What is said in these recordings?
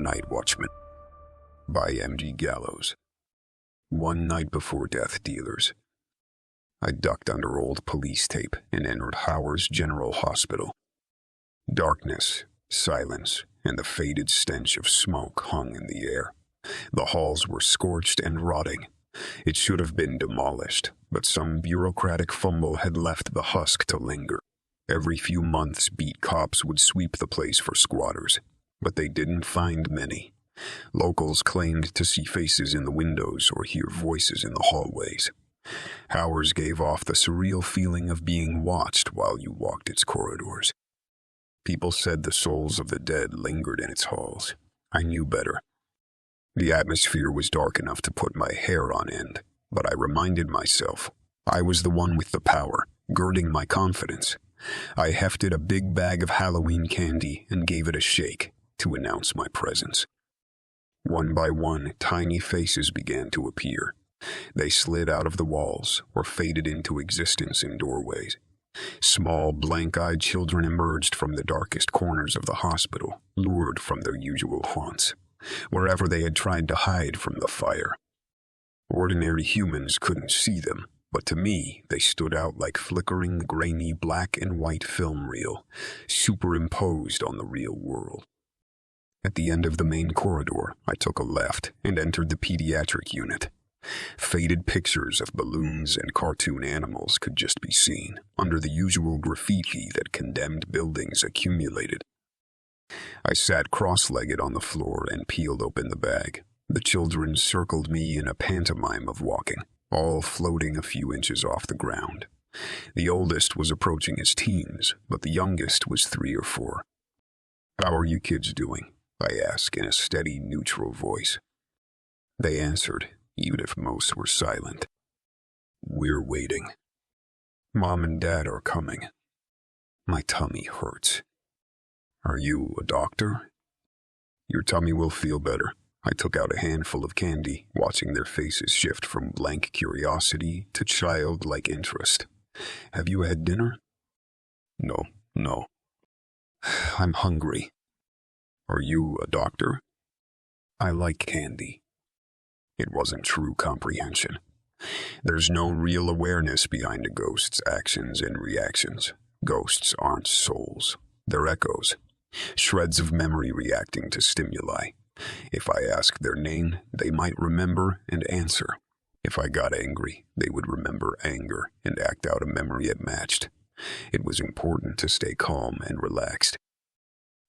Night Watchman by mggallows. One night before death dealers. I ducked under old police tape and entered Howard's General Hospital. Darkness, silence, and the faded stench of smoke hung in the air. The halls were scorched and rotting. It should have been demolished, but some bureaucratic fumble had left the husk to linger. Every few months, beat cops would sweep the place for squatters, but they didn't find many. Locals claimed to see faces in the windows or hear voices in the hallways. Howard's gave off the surreal feeling of being watched while you walked its corridors. People said the souls of the dead lingered in its halls. I knew better. The atmosphere was dark enough to put my hair on end, but I reminded myself I was the one with the power, girding my confidence. I hefted a big bag of Halloween candy and gave it a shake to announce my presence. One by one, tiny faces began to appear. They slid out of the walls or faded into existence in doorways. Small, blank-eyed children emerged from the darkest corners of the hospital, lured from their usual haunts, wherever they had tried to hide from the fire. Ordinary humans couldn't see them, but to me, they stood out like flickering, grainy black and white film reel, superimposed on the real world. At the end of the main corridor, I took a left and entered the pediatric unit. Faded pictures of balloons and cartoon animals could just be seen under the usual graffiti that condemned buildings accumulated. I sat cross-legged on the floor and peeled open the bag. The children circled me in a pantomime of walking, all floating a few inches off the ground. The oldest was approaching his teens, but the youngest was 3 or 4. "How are you kids doing?" I asked in a steady, neutral voice. They answered, even if most were silent. "We're waiting. Mom and Dad are coming." My tummy hurts. "Are you a doctor?" "Your tummy will feel better." I took out a handful of candy, watching their faces shift from blank curiosity to childlike interest. "Have you had dinner?" No. "I'm hungry." "Are you a doctor?" "I like candy." It wasn't true comprehension. There's no real awareness behind a ghost's actions and reactions. Ghosts aren't souls. They're echoes. Shreds of memory reacting to stimuli. If I asked their name, they might remember and answer. If I got angry, they would remember anger and act out a memory it matched. It was important to stay calm and relaxed.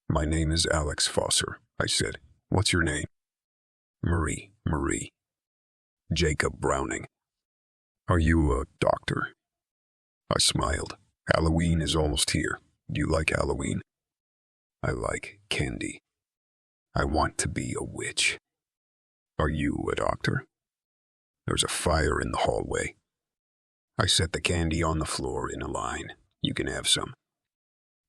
"My name is Alex Fossor," I said. "What's your name?" Marie. "Jacob Browning." "Are you a doctor?" I smiled. "Halloween is almost here. Do you like Halloween?" "I like candy. I want to be a witch." "Are you a doctor?" There's a fire in the hallway. I set the candy on the floor in a line. "You can have some."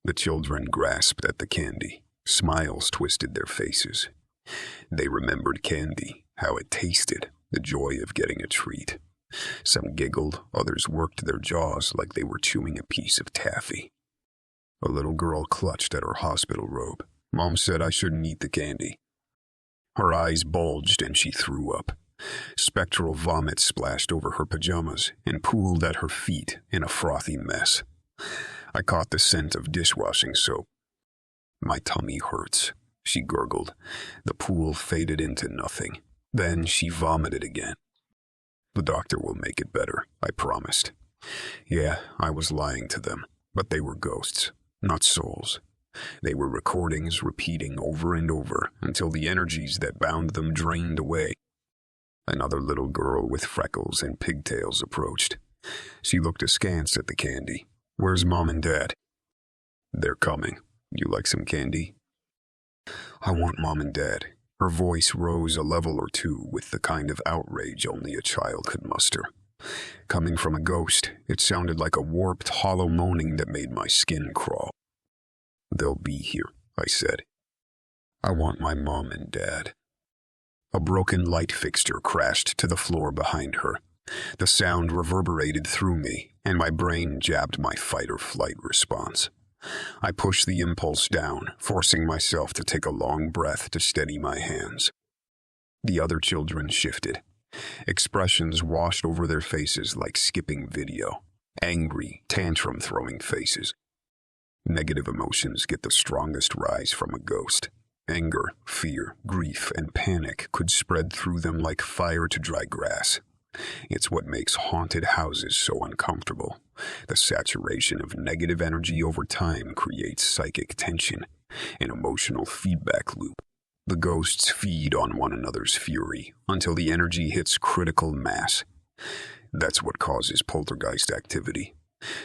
The children grasped at the candy. Smiles twisted their faces. They remembered candy, how it tasted, the joy of getting a treat. Some giggled, others worked their jaws like they were chewing a piece of taffy. A little girl clutched at her hospital robe. Mom said I shouldn't eat the candy. Her eyes bulged and she threw up. Spectral vomit splashed over her pajamas and pooled at her feet in a frothy mess. I caught the scent of dishwashing soap. "My tummy hurts," she gurgled. The pool faded into nothing. Then she vomited again. "The doctor will make it better," I promised. Yeah, I was lying to them, but they were ghosts, not souls. They were recordings repeating over and over until the energies that bound them drained away. Another little girl with freckles and pigtails approached. She looked askance at the candy. "Where's Mom and Dad?" "They're coming. You like some candy?" "I want Mom and Dad." Her voice rose a level or two with the kind of outrage only a child could muster. Coming from a ghost, it sounded like a warped, hollow moaning that made my skin crawl. "They'll be here," I said. "I want my Mom and Dad." A broken light fixture crashed to the floor behind her. The sound reverberated through me, and my brain jabbed my fight-or-flight response. I pushed the impulse down, forcing myself to take a long breath to steady my hands. The other children shifted. Expressions washed over their faces like skipping video. Angry, tantrum-throwing faces. Negative emotions get the strongest rise from a ghost. Anger, fear, grief, and panic could spread through them like fire to dry grass. It's what makes haunted houses so uncomfortable. The saturation of negative energy over time creates psychic tension, an emotional feedback loop. The ghosts feed on one another's fury until the energy hits critical mass. That's what causes poltergeist activity.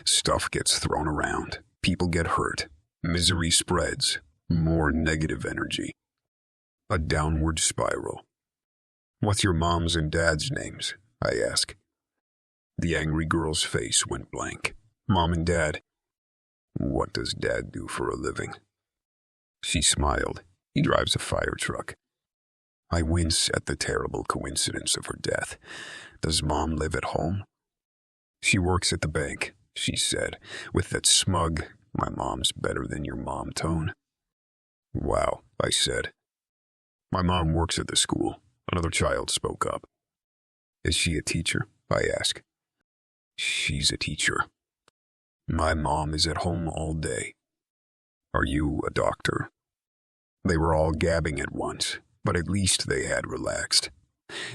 Stuff gets thrown around, people get hurt, misery spreads, more negative energy. A downward spiral. "What's your mom's and dad's names?" I ask. The angry girl's face went blank. "Mom and Dad." "What does Dad do for a living?" She smiled. "He drives a fire truck." I wince at the terrible coincidence of her death. "Does Mom live at home?" "She works at the bank," she said, with that smug, "my mom's better than your mom" tone. "Wow," I said. "My mom works at the school," another child spoke up. "Is she a teacher?" I asked. "She's a teacher." "My mom is at home all day." "Are you a doctor?" They were all gabbing at once, but at least they had relaxed.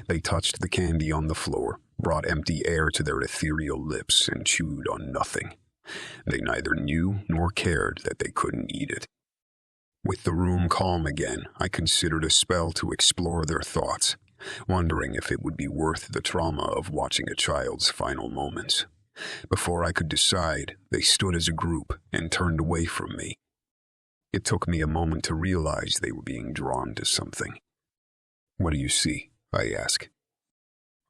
They touched the candy on the floor, brought empty air to their ethereal lips, and chewed on nothing. They neither knew nor cared that they couldn't eat it. With the room calm again, I considered a spell to explore their thoughts, wondering if it would be worth the trauma of watching a child's final moments. Before I could decide, they stood as a group and turned away from me. It took me a moment to realize they were being drawn to something. "What do you see?" I asked.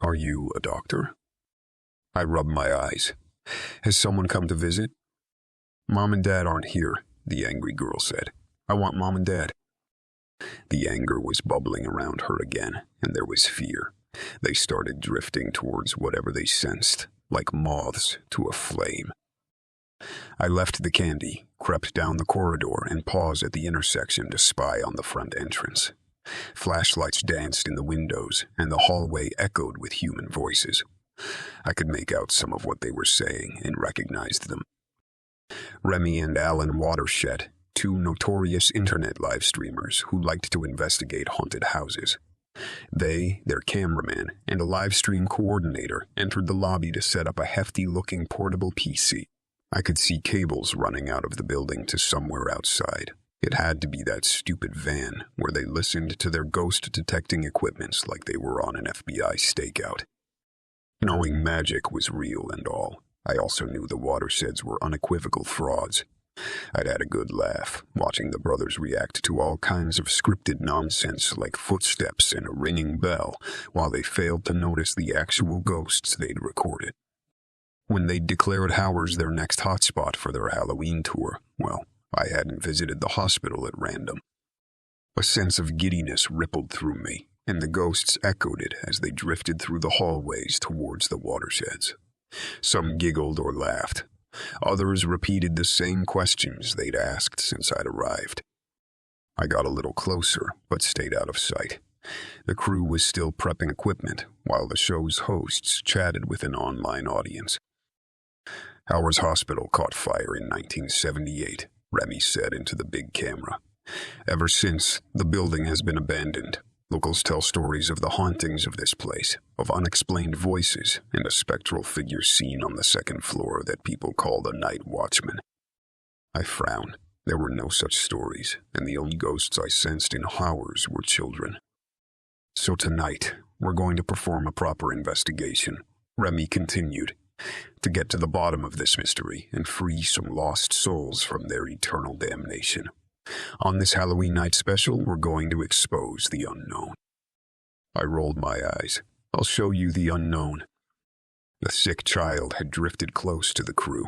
"Are you a doctor?" I rubbed my eyes. "Has someone come to visit?" "Mom and Dad aren't here," the angry girl said. "I want Mom and Dad." The anger was bubbling around her again, and there was fear. They started drifting towards whatever they sensed, like moths to a flame. I left the candy, crept down the corridor, and paused at the intersection to spy on the front entrance. Flashlights danced in the windows, and the hallway echoed with human voices. I could make out some of what they were saying and recognized them. Remy and Alan Watershed, two notorious internet live streamers who liked to investigate haunted houses. They, their cameraman, and a live stream coordinator entered the lobby to set up a hefty-looking portable PC. I could see cables running out of the building to somewhere outside. It had to be that stupid van where they listened to their ghost-detecting equipments like they were on an FBI stakeout. Knowing magic was real and all, I also knew the Watersheds were unequivocal frauds. I'd had a good laugh, watching the brothers react to all kinds of scripted nonsense like footsteps and a ringing bell, while they failed to notice the actual ghosts they'd recorded. When they'd declared Howard's their next hotspot for their Halloween tour, well, I hadn't visited the hospital at random. A sense of giddiness rippled through me, and the ghosts echoed it as they drifted through the hallways towards the Watersheds. Some giggled or laughed. Others repeated the same questions they'd asked since I'd arrived. I got a little closer, but stayed out of sight. The crew was still prepping equipment, while the show's hosts chatted with an online audience. "Howard's hospital caught fire in 1978, Remy said into the big camera. "Ever since, the building has been abandoned. Locals tell stories of the hauntings of this place, of unexplained voices, and a spectral figure seen on the second floor that people call the Night Watchman." I frowned. There were no such stories, and the only ghosts I sensed in Howard's were children. "So tonight, we're going to perform a proper investigation," Remy continued, "to get to the bottom of this mystery and free some lost souls from their eternal damnation. On this Halloween night special, we're going to expose the unknown." I rolled my eyes. "I'll show you the unknown." The sick child had drifted close to the crew.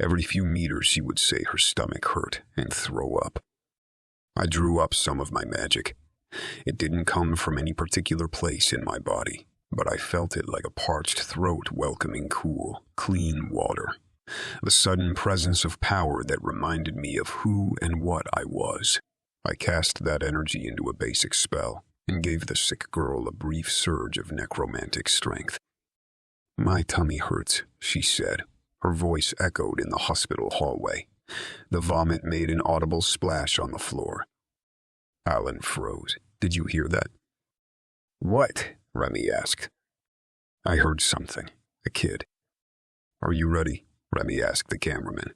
Every few meters she would say her stomach hurt and throw up. I drew up some of my magic. It didn't come from any particular place in my body, but I felt it like a parched throat welcoming cool, clean water. the sudden presence of power that reminded me of who and what I was. I cast that energy into a basic spell and gave the sick girl a brief surge of necromantic strength. "My tummy hurts," she said. Her voice echoed in the hospital hallway. The vomit made an audible splash on the floor. Alan froze. "Did you hear that?" "What?" Remy asked. "I heard something. A kid." "Are you ready?" Remy asked the cameraman.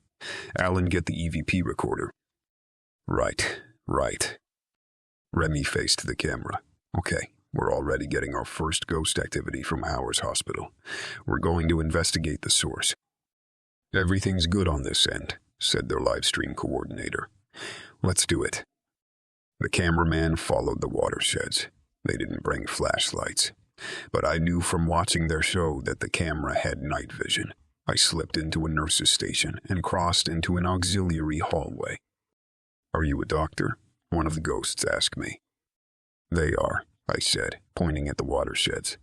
"Alan, get the EVP recorder." Right. Remy faced the camera. "Okay, we're already getting our first ghost activity from Howard's hospital. We're going to investigate the source." "Everything's good on this end," said their livestream coordinator. "Let's do it." The cameraman followed the watersheds. They didn't bring flashlights, but I knew from watching their show that the camera had night vision. I slipped into a nurse's station and crossed into an auxiliary hallway. "Are you a doctor?" one of the ghosts asked me. "They are," I said, pointing at the watersheds.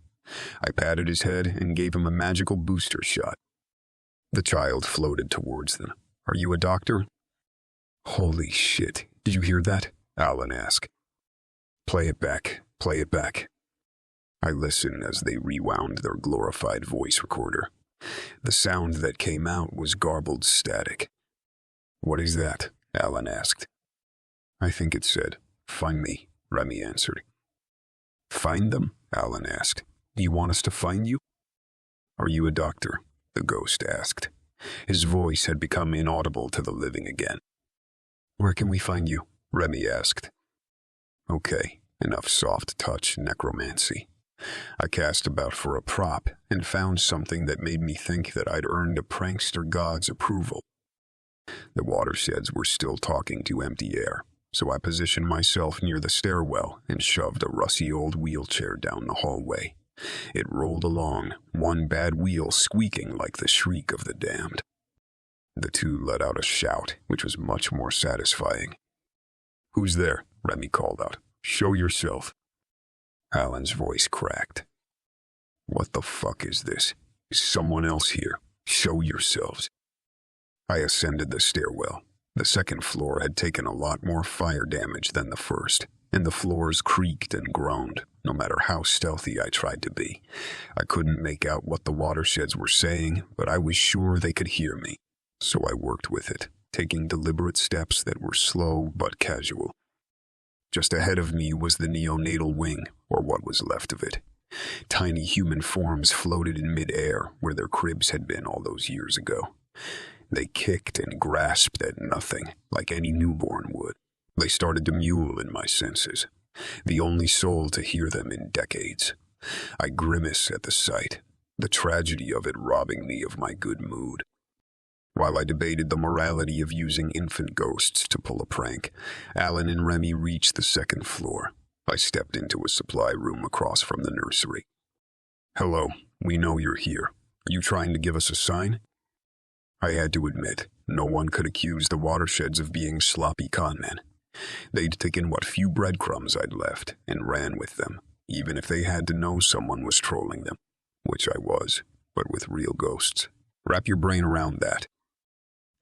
I patted his head and gave him a magical booster shot. The child floated towards them. "Are you a doctor?" "Holy shit, did you hear that?" Alan asked. Play it back. I listened as they rewound their glorified voice recorder. The sound that came out was garbled static. "What is that?" Alan asked. "I think it said, 'Find me,'" Remy answered. "Find them?" Alan asked. "Do you want us to find you?" "Are you a doctor?" the ghost asked. His voice had become inaudible to the living again. "Where can we find you?" Remy asked. Okay, enough soft touch necromancy. I cast about for a prop and found something that made me think that I'd earned a prankster god's approval. The watersheds were still talking to empty air, so I positioned myself near the stairwell and shoved a rusty old wheelchair down the hallway. It rolled along, one bad wheel squeaking like the shriek of the damned. The two let out a shout, which was much more satisfying. "Who's there?" Remy called out. "Show yourself." Alan's voice cracked. "What the fuck is this? Is someone else here? Show yourselves." I ascended the stairwell. The second floor had taken a lot more fire damage than the first, and the floors creaked and groaned, no matter how stealthy I tried to be. I couldn't make out what the watersheds were saying, but I was sure they could hear me. So I worked with it, taking deliberate steps that were slow but casual. Just ahead of me was the neonatal wing, or what was left of it. Tiny human forms floated in mid-air where their cribs had been all those years ago. They kicked and grasped at nothing, like any newborn would. They started to mule in my senses, the only soul to hear them in decades. I grimace at the sight, the tragedy of it robbing me of my good mood. While I debated the morality of using infant ghosts to pull a prank, Alan and Remy reached the second floor. I stepped into a supply room across from the nursery. "Hello, we know you're here. Are you trying to give us a sign?" I had to admit, no one could accuse the watersheds of being sloppy conmen. They'd taken what few breadcrumbs I'd left and ran with them, even if they had to know someone was trolling them, which I was, but with real ghosts. Wrap your brain around that.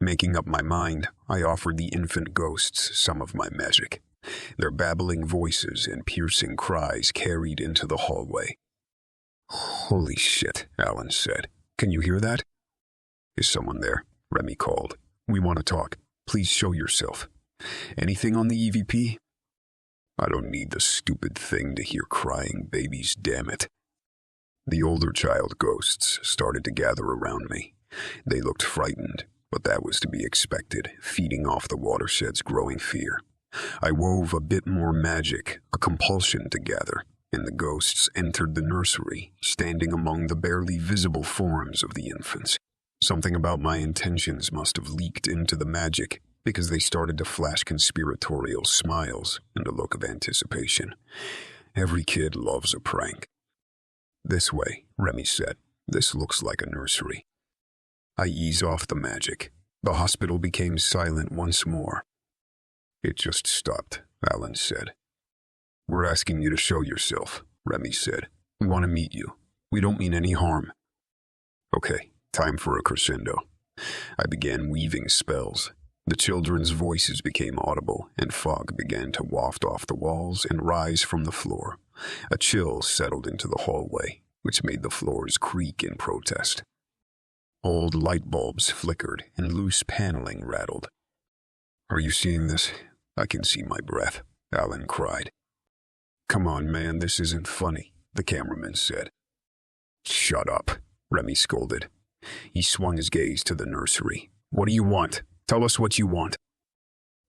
Making up my mind, I offered the infant ghosts some of my magic. Their babbling voices and piercing cries carried into the hallway. "Holy shit," Alan said. "Can you hear that?" "Is someone there?" Remy called. "We want to talk. Please show yourself." "Anything on the EVP?" "I don't need the stupid thing to hear crying babies, damn it." The older child ghosts started to gather around me. They looked frightened, but that was to be expected, feeding off the watershed's growing fear. I wove a bit more magic, a compulsion to gather, and the ghosts entered the nursery, standing among the barely visible forms of the infants. Something about my intentions must have leaked into the magic, because they started to flash conspiratorial smiles and a look of anticipation. Every kid loves a prank. "This way," Remy said. "This looks like a nursery." I eased off the magic. The hospital became silent once more. "It just stopped," Alan said. "We're asking you to show yourself," Remy said. "We want to meet you. We don't mean any harm." Okay, time for a crescendo. I began weaving spells. The children's voices became audible, and fog began to waft off the walls and rise from the floor. A chill settled into the hallway, which made the floors creak in protest. Old light bulbs flickered, and loose paneling rattled. "Are you seeing this? I can see my breath," Alan cried. "Come on, man, this isn't funny," the cameraman said. "Shut up," Remy scolded. He swung his gaze to the nursery. "What do you want? Tell us what you want."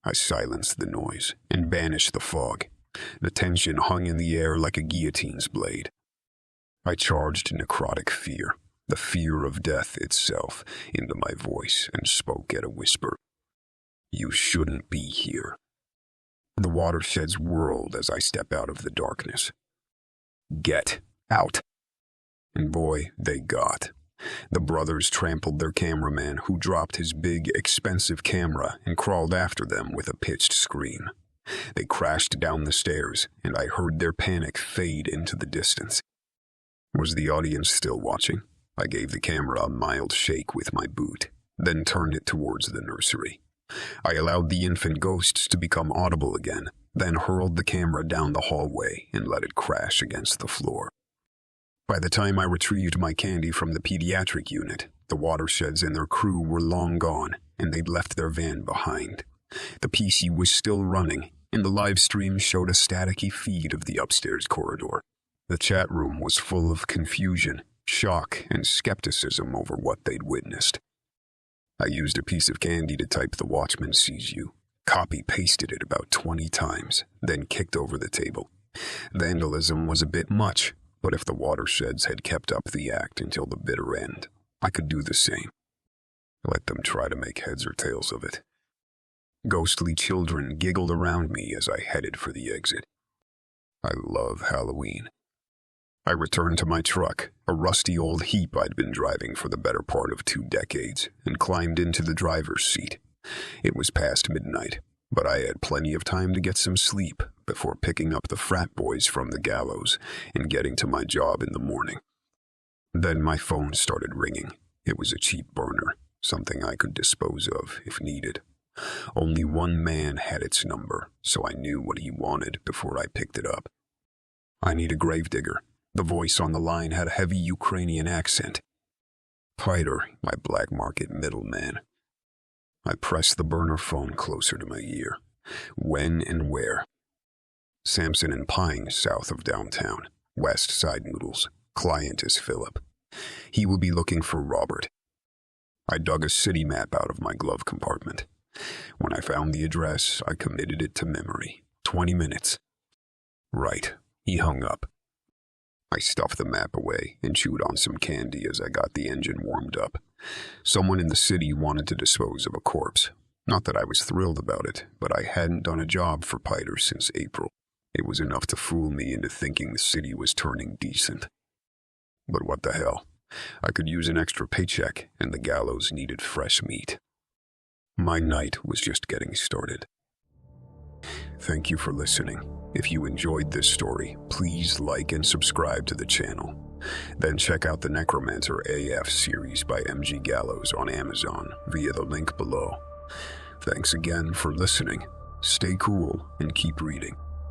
I silenced the noise and banished the fog. The tension hung in the air like a guillotine's blade. I charged necrotic fear, the fear of death itself, into my voice and spoke at a whisper. "You shouldn't be here." The watersheds whirled as I stepped out of the darkness. "Get out." And boy, they got. The brothers trampled their cameraman, who dropped his big, expensive camera and crawled after them with a pitched scream. They crashed down the stairs, and I heard their panic fade into the distance. Was the audience still watching? I gave the camera a mild shake with my boot, then turned it towards the nursery. I allowed the infant ghosts to become audible again, then hurled the camera down the hallway and let it crash against the floor. By the time I retrieved my candy from the pediatric unit, the watersheds and their crew were long gone, and they'd left their van behind. The PC was still running, and the live stream showed a staticky feed of the upstairs corridor. The chat room was full of confusion, shock, and skepticism over what they'd witnessed. I used a piece of candy to type "The Watchman sees you," copy-pasted it about 20 times, then kicked over the table. Vandalism was a bit much, but if the watersheds had kept up the act until the bitter end, I could do the same. Let them try to make heads or tails of it. Ghostly children giggled around me as I headed for the exit. I love Halloween. I returned to my truck, a rusty old heap I'd been driving for the better part of 2 decades, and climbed into the driver's seat. It was past midnight, but I had plenty of time to get some sleep before picking up the frat boys from the Gallows and getting to my job in the morning. Then my phone started ringing. It was a cheap burner, something I could dispose of if needed. Only one man had its number, so I knew what he wanted before I picked it up. "I need a gravedigger." The voice on the line had a heavy Ukrainian accent. "Piter, my black market middleman." I pressed the burner phone closer to my ear. "When and where?" "Samson and Pine, south of downtown. West Side Noodles. Client is Philip. He will be looking for Robert." I dug a city map out of my glove compartment. When I found the address, I committed it to memory. 20 minutes. Right. He hung up. I stuffed the map away and chewed on some candy as I got the engine warmed up. Someone in the city wanted to dispose of a corpse. Not that I was thrilled about it, but I hadn't done a job for Piter since April. It was enough to fool me into thinking the city was turning decent. But what the hell? I could use an extra paycheck, and the Gallows needed fresh meat. My night was just getting started. Thank you for listening. If you enjoyed this story, please like and subscribe to the channel. Then check out the Necromancer AF series by mggallows on Amazon via the link below. Thanks again for listening. Stay cool and keep reading.